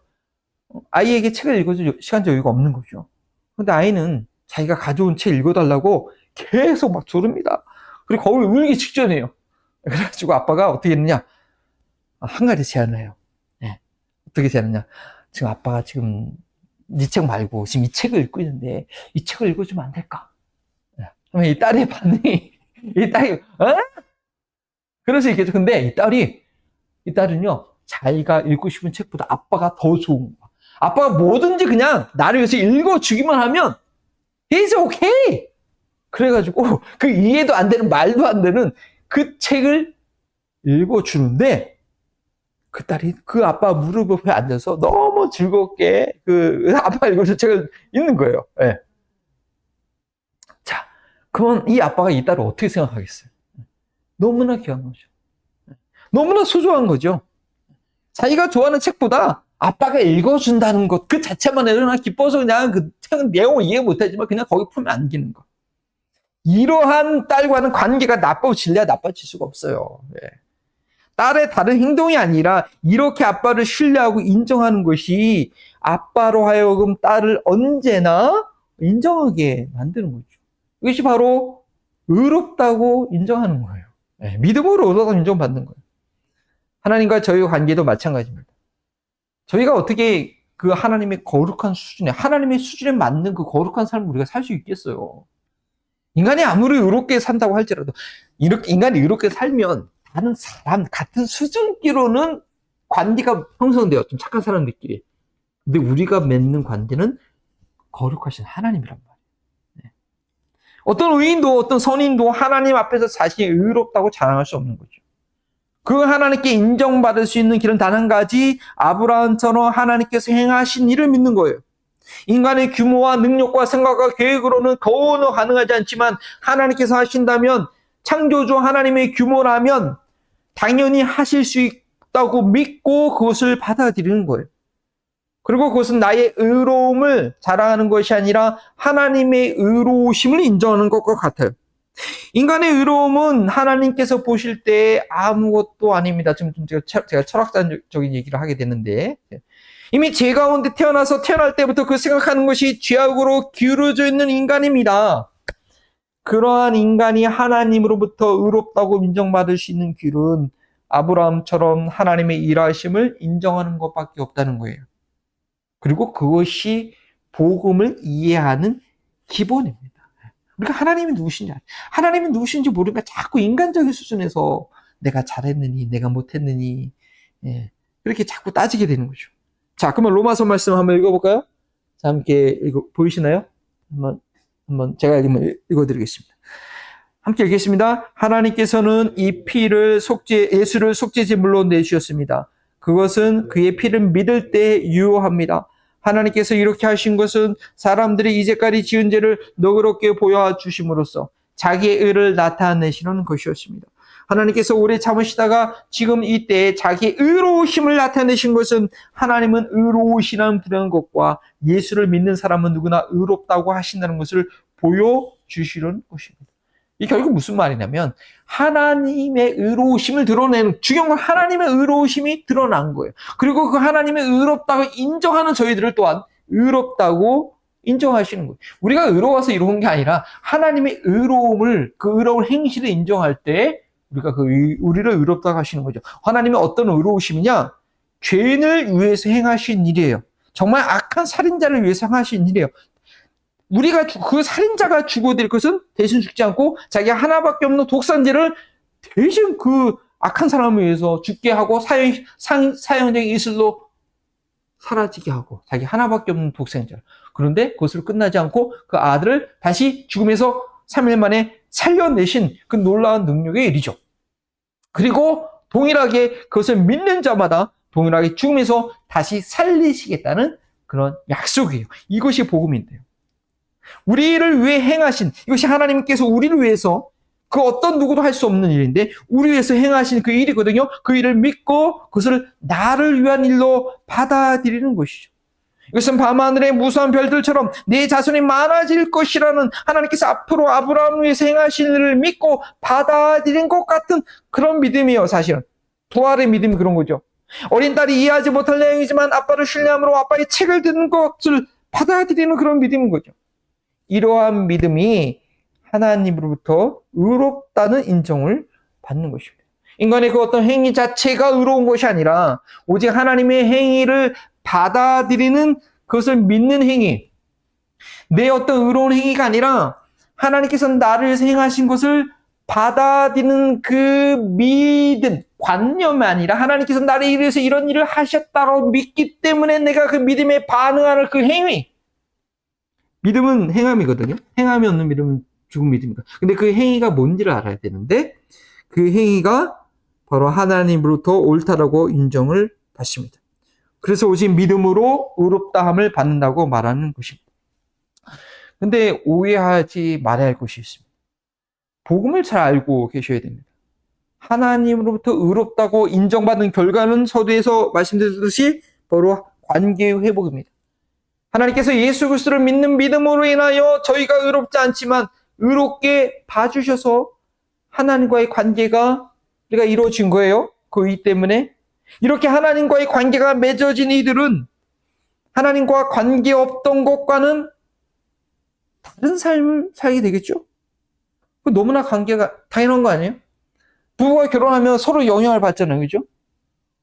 아이에게 책을 읽어줄 시간적 여유가 없는 거죠. 근데 아이는 자기가 가져온 책 읽어달라고 계속 막 조릅니다. 그리고 거의 울기 직전이에요. 그래가지고 아빠가 어떻게 했느냐? 한 가지 제안을 해요. 어떻게 제안했냐? 지금 아빠가 지금 네 책 말고 지금 이 책을 읽고 있는데 이 책을 읽어주면 안 될까? 그러면 이 딸의 반응이, 이 딸이 그럴 수 있겠죠. 근데 이 딸은요, 자기가 읽고 싶은 책보다 아빠가 더 좋은 거야. 아빠가 뭐든지 그냥 나를 위해서 읽어주기만 하면 It's okay. 그래가지고 그 이해도 안 되는, 말도 안 되는 그 책을 읽어주는데, 그 딸이 그 아빠 무릎 옆에 앉아서 너무 즐겁게 그 아빠 읽어준 책을 읽는 거예요. 네. 자, 그러면 이 아빠가 이 딸을 어떻게 생각하겠어요? 너무나 귀한 거죠. 너무나 소중한 거죠. 자기가 좋아하는 책보다 아빠가 읽어준다는 것 그 자체만 해도 그냥 기뻐서 그냥 그 책 내용을 이해 못하지만 그냥 거기 품에 안기는 거. 이러한 딸과는 관계가 나빠질래야 나빠질 수가 없어요. 네. 딸의 다른 행동이 아니라 이렇게 아빠를 신뢰하고 인정하는 것이 아빠로 하여금 딸을 언제나 인정하게 만드는 거죠. 이것이 바로 의롭다고 인정하는 거예요. 네, 믿음으로 의롭다고 인정받는 거예요. 하나님과 저희의 관계도 마찬가지입니다. 저희가 어떻게 그 하나님의 거룩한 수준에, 하나님의 수준에 맞는 그 거룩한 삶을 우리가 살 수 있겠어요? 인간이 아무리 의롭게 산다고 할지라도, 이렇게 인간이 의롭게 살면 다른 사람 같은 수준끼로는 관계가 형성돼요. 좀 착한 사람들끼리. 근데 우리가 맺는 관계는 거룩하신 하나님이란 말이에요. 네. 어떤 의인도 어떤 선인도 하나님 앞에서 자신이 의롭다고 자랑할 수 없는 거죠. 그 하나님께 인정받을 수 있는 길은 단 한 가지, 아브라함처럼 하나님께서 행하신 일을 믿는 거예요. 인간의 규모와 능력과 생각과 계획으로는 더는 가능하지 않지만 하나님께서 하신다면, 창조주 하나님의 규모라면 당연히 하실 수 있다고 믿고 그것을 받아들이는 거예요. 그리고 그것은 나의 의로움을 자랑하는 것이 아니라 하나님의 의로우심을 인정하는 것과 같아요. 인간의 의로움은 하나님께서 보실 때 아무것도 아닙니다. 지금 제가 철학적인 얘기를 하게 되는데, 이미 죄 가운데 태어날 때부터 그 생각하는 것이 죄악으로 기울어져 있는 인간입니다. 그러한 인간이 하나님으로부터 의롭다고 인정받을 수 있는 길은 아브라함처럼 하나님의 일하심을 인정하는 것밖에 없다는 거예요. 그리고 그것이 복음을 이해하는 기본입니다. 우리가 하나님이 누구신지 모르니까 자꾸 인간적인 수준에서 내가 잘했느니, 내가 못했느니, 그렇게 자꾸 따지게 되는 거죠. 자, 그러면 로마서 말씀 한번 읽어볼까요? 자, 함께 보이시나요? 한번 제가 읽어드리겠습니다. 함께 읽겠습니다. 하나님께서는 이 피를 예수를 속죄제물로 내주셨습니다. 그것은 그의 피를 믿을 때 유효합니다. 하나님께서 이렇게 하신 것은 사람들이 이제까지 지은 죄를 너그럽게 보여주심으로써 자기의 의를 나타내시는 것이었습니다. 하나님께서 오래 참으시다가 지금 이때 자기의 의로우심을 나타내신 것은 하나님은 의로우시다는 그런 것과 예수를 믿는 사람은 누구나 의롭다고 하신다는 것을 보여주시는 것입니다. 이 결국 무슨 말이냐면 하나님의 의로우심을 드러내는, 중요한 건 하나님의 의로우심이 드러난 거예요. 그리고 그 하나님의 의롭다고 인정하는 저희들을 또한 의롭다고 인정하시는 거예요. 우리가 의로워서 이루는 게 아니라 하나님의 의로움을, 그 의로운 행실을 인정할 때 우리가 우리를 의롭다고 하시는 거죠. 하나님의 어떤 의로우심이냐? 죄인을 위해서 행하신 일이에요. 정말 악한 살인자를 위해서 행하신 일이에요. 우리가 그 살인자가 죽어드릴 것은 대신 죽지 않고 자기가 하나밖에 없는 독산제를 대신 그 악한 사람을 위해서 죽게 하고 사형적인 이슬로 사라지게 하고, 자기 하나밖에 없는 독생자. 그런데 그것으로 끝나지 않고 그 아들을 다시 죽음에서 3일 만에 살려내신 그 놀라운 능력의 일이죠. 그리고 동일하게 그것을 믿는 자마다 동일하게 죽음에서 다시 살리시겠다는 그런 약속이에요. 이것이 복음인데요. 우리를 위해 행하신, 이것이 하나님께서 우리를 위해서, 그 어떤 누구도 할 수 없는 일인데 우리 위해서 행하신 그 일이거든요. 그 일을 믿고 그것을 나를 위한 일로 받아들이는 것이죠. 이것은 밤하늘의 무수한 별들처럼 내 자손이 많아질 것이라는 하나님께서 앞으로 아브라함을 위해서 행하신 일을 믿고 받아들인 것 같은 그런 믿음이에요. 사실은 부활의 믿음이 그런 거죠. 어린 딸이 이해하지 못할 내용이지만 아빠를 신뢰함으로 아빠의 책을 듣는 것을 받아들이는 그런 믿음인 거죠. 이러한 믿음이 하나님으로부터 의롭다는 인정을 받는 것입니다. 인간의 그 어떤 행위 자체가 의로운 것이 아니라 오직 하나님의 행위를 받아들이는, 그것을 믿는 행위, 내 어떤 의로운 행위가 아니라 하나님께서 나를 위해서 행하신 것을 받아들이는 그 믿음, 관념이 아니라 하나님께서 나를 위해서 이런 일을 하셨다고 믿기 때문에 내가 그 믿음에 반응하는 그 행위. 믿음은 행함이거든요. 행함이 없는 믿음은 죽은 믿음입니다. 근데 그 행위가 뭔지를 알아야 되는데 그 행위가 바로 하나님으로부터 옳다라고 인정을 받습니다. 그래서 오직 믿음으로 의롭다함을 받는다고 말하는 것입니다. 근데 오해하지 말아야 할 것이 있습니다. 복음을 잘 알고 계셔야 됩니다. 하나님으로부터 의롭다고 인정받은 결과는 서두에서 말씀드렸듯이 바로 관계의 회복입니다. 하나님께서 예수 그리스도를 믿는 믿음으로 인하여 저희가 의롭지 않지만 의롭게 봐주셔서 하나님과의 관계가 우리가 이루어진 거예요. 그 의 때문에. 이렇게 하나님과의 관계가 맺어진 이들은 하나님과 관계 없던 것과는 다른 삶을 살게 되겠죠? 너무나 관계가 당연한 거 아니에요? 부부가 결혼하면 서로 영향을 받잖아요. 그죠?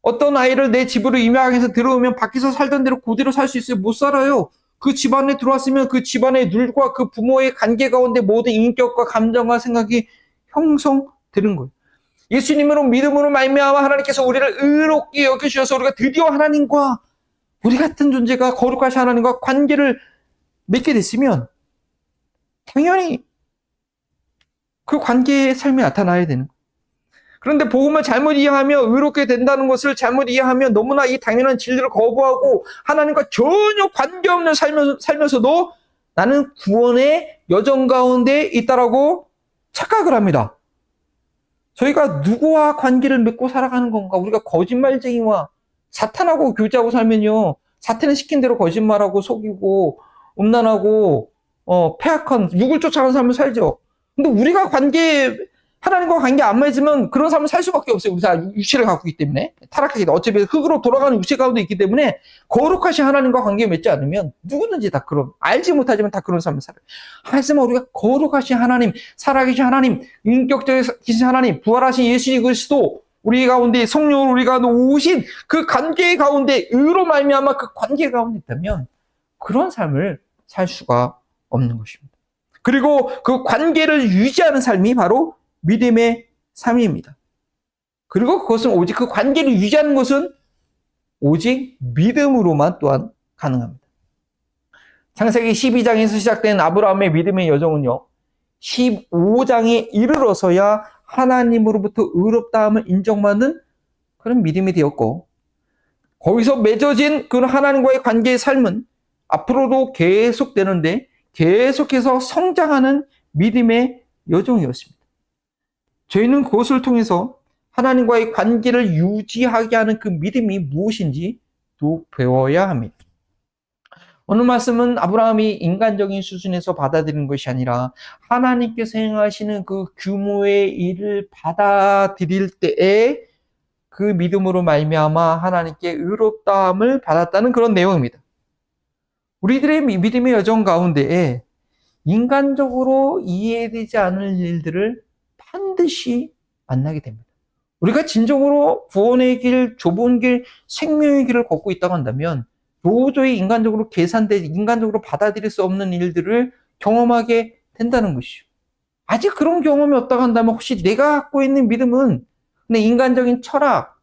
어떤 아이를 내 집으로 입양해서 들어오면 밖에서 살던 대로 그대로 살 수 있어요? 못 살아요. 그 집안에 들어왔으면 그 집안의 누들과 그 부모의 관계 가운데 모든 인격과 감정과 생각이 형성되는 거예요. 예수님으로 믿음으로 말미암아 하나님께서 우리를 의롭게 여겨주셔서 우리가 드디어 하나님과, 우리 같은 존재가 거룩하신 하나님과 관계를 맺게 됐으면 당연히 그 관계의 삶이 나타나야 되는 거예요. 그런데 복음을 잘못 이해하며 의롭게 된다는 것을 잘못 이해하며 너무나 이 당연한 진리를 거부하고 하나님과 전혀 관계없는 살면서도 나는 구원의 여정 가운데 있다라고 착각을 합니다. 저희가 누구와 관계를 맺고 살아가는 건가? 우리가 거짓말쟁이와 사탄하고 교제하고 살면요, 사탄은 시킨 대로 거짓말하고 속이고 음란하고 패악한 육을 쫓아가는 삶을 살죠. 근데 우리가 하나님과 관계 안 맺으면 그런 삶을 살 수밖에 없어요. 우리 다 육체를 갖고 있기 때문에. 타락하게 돼. 어차피 흙으로 돌아가는 육체 가운데 있기 때문에 거룩하신 하나님과 관계 맺지 않으면 누구든지 다 그런, 알지 못하지만 다 그런 삶을 살아요. 하지만 우리가 거룩하신 하나님, 살아계신 하나님, 인격적이신 하나님, 부활하신 예수 그리스도, 우리 가운데 성령으로 우리 가운데 오신 그 관계 가운데 의로 말미암아 그 관계 가운데 있다면 그런 삶을 살 수가 없는 것입니다. 그리고 그 관계를 유지하는 삶이 바로 믿음의 삶입니다. 그리고 그것은 오직 그 관계를 유지하는 것은 오직 믿음으로만 또한 가능합니다. 창세기 12장에서 시작된 아브라함의 믿음의 여정은요, 15장에 이르러서야 하나님으로부터 의롭다함을 인정받는 그런 믿음이 되었고, 거기서 맺어진 그 하나님과의 관계의 삶은 앞으로도 계속되는데 계속해서 성장하는 믿음의 여정이었습니다. 저희는 그것을 통해서 하나님과의 관계를 유지하게 하는 그 믿음이 무엇인지 또 배워야 합니다. 오늘 말씀은 아브라함이 인간적인 수준에서 받아들이는 것이 아니라 하나님께서 행하시는 그 규모의 일을 받아들일 때에 그 믿음으로 말미암아 하나님께 의롭다함을 받았다는 그런 내용입니다. 우리들의 믿음의 여정 가운데에 인간적으로 이해되지 않을 일들을 반드시 만나게 됩니다. 우리가 진정으로 구원의 길, 좁은 길, 생명의 길을 걷고 있다고 한다면 도저히 인간적으로 계산되지, 인간적으로 받아들일 수 없는 일들을 경험하게 된다는 것이죠. 아직 그런 경험이 없다고 한다면 혹시 내가 갖고 있는 믿음은 그냥 인간적인 철학,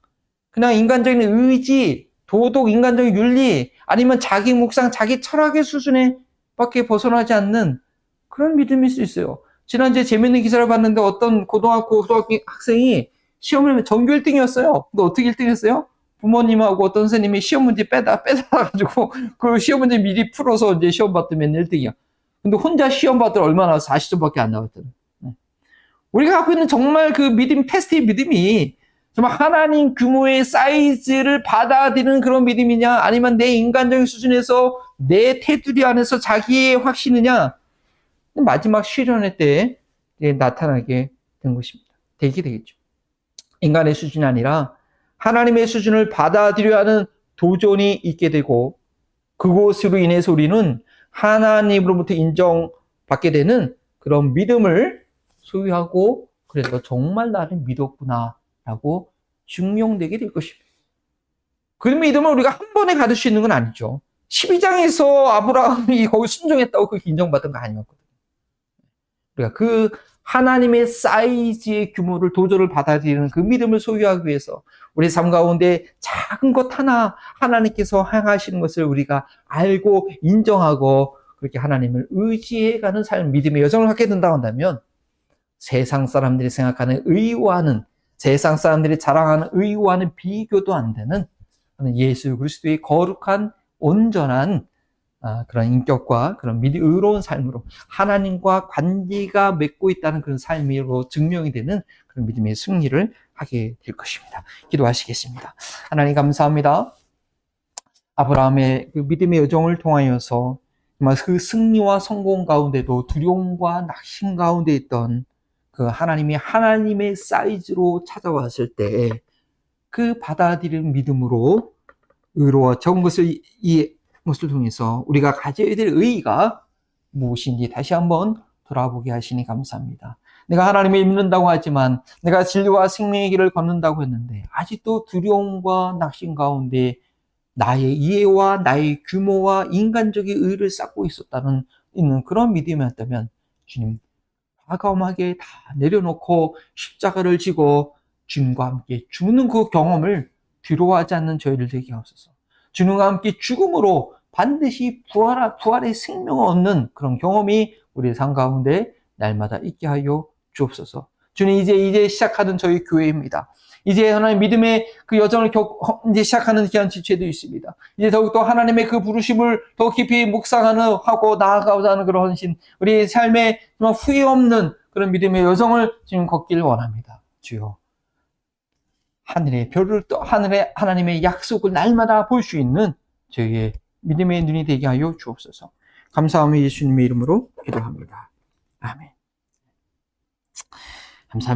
그냥 인간적인 의지, 도덕, 인간적인 윤리, 아니면 자기 묵상, 자기 철학의 수준에 밖에 벗어나지 않는 그런 믿음일 수 있어요. 지난주에 재밌는 기사를 봤는데 어떤 고등학교 학생이 시험을 전교 1등이었어요. 근데 어떻게 1등했어요? 부모님하고 어떤 선생님이 시험 문제 빼다가지고 그 시험 문제 미리 풀어서 이제 시험 봤더니 1등이야. 근데 혼자 시험 봤더니 얼마나 40점밖에 안 나왔더니. 우리가 갖고 있는 정말 그 믿음, 테스트의 믿음이 정말 하나님 규모의 사이즈를 받아들이는 그런 믿음이냐, 아니면 내 인간적인 수준에서 내 테두리 안에서 자기의 확신이냐, 마지막 실현의 때에 나타나게 된 것입니다. 되게 되겠죠. 인간의 수준이 아니라 하나님의 수준을 받아들여야 하는 도전이 있게 되고, 그것으로 인해서 우리는 하나님으로부터 인정받게 되는 그런 믿음을 소유하고, 그래서 정말 나를 믿었구나 라고 증명되게 될 것입니다. 그 믿음을 우리가 한 번에 가질 수 있는 건 아니죠. 12장에서 아브라함이 거기 순종했다고 그렇게 인정받은 거 아니었거든요. 우리가 그 하나님의 사이즈의 규모를, 도전을 받아들이는 그 믿음을 소유하기 위해서 우리 삶 가운데 작은 것 하나 하나님께서 행하시는 것을 우리가 알고 인정하고 그렇게 하나님을 의지해가는 삶, 믿음의 여정을 갖게 된다고 한다면 세상 사람들이 생각하는 의와는, 세상 사람들이 자랑하는 의와는 비교도 안 되는 예수 그리스도의 거룩한 온전한 그런 인격과 그런 의로운 삶으로 하나님과 관계가 맺고 있다는 그런 삶으로 증명이 되는 그런 믿음의 승리를 하게 될 것입니다. 기도하시겠습니다. 하나님 감사합니다. 아브라함의 그 믿음의 여정을 통하여서 정말 그 승리와 성공 가운데도 두려움과 낙심 가운데 있던 그 하나님의 사이즈로 찾아왔을 때 그 받아들이는 믿음으로 의로워진 것을 것을 통해서 우리가 가져야 될 의의가 무엇인지 다시 한번 돌아보게 하시니 감사합니다. 내가 하나님을 믿는다고 하지만, 내가 진리와 생명의 길을 걷는다고 했는데 아직도 두려움과 낙심 가운데 나의 이해와 나의 규모와 인간적인 의의를 쌓고 있는 그런 믿음이었다면 주님, 과감하게 다 내려놓고 십자가를 지고 주님과 함께 죽는 그 경험을 두려워하지 않는 저희를 되게 하옵소서. 주님과 함께 죽음으로 반드시 부활의 생명을 얻는 그런 경험이 우리의 삶 가운데 날마다 있게 하여 주옵소서. 주님, 이제 시작하는 저희 교회입니다. 이제 하나님 믿음의 그 여정을 이제 시작하는 귀한 지체도 있습니다. 이제 더욱더 하나님의 그 부르심을 더 깊이 묵상하고 나아가고자 하는 그런 헌신, 우리 삶에 정말 후회 없는 그런 믿음의 여정을 지금 걷기를 원합니다. 주여, 하늘의 별을 떠 하나님의 약속을 날마다 볼 수 있는 저희의 믿음의 눈이 되게 하여 주옵소서. 감사하며 예수님의 이름으로 기도합니다. 아멘. 감사합니다.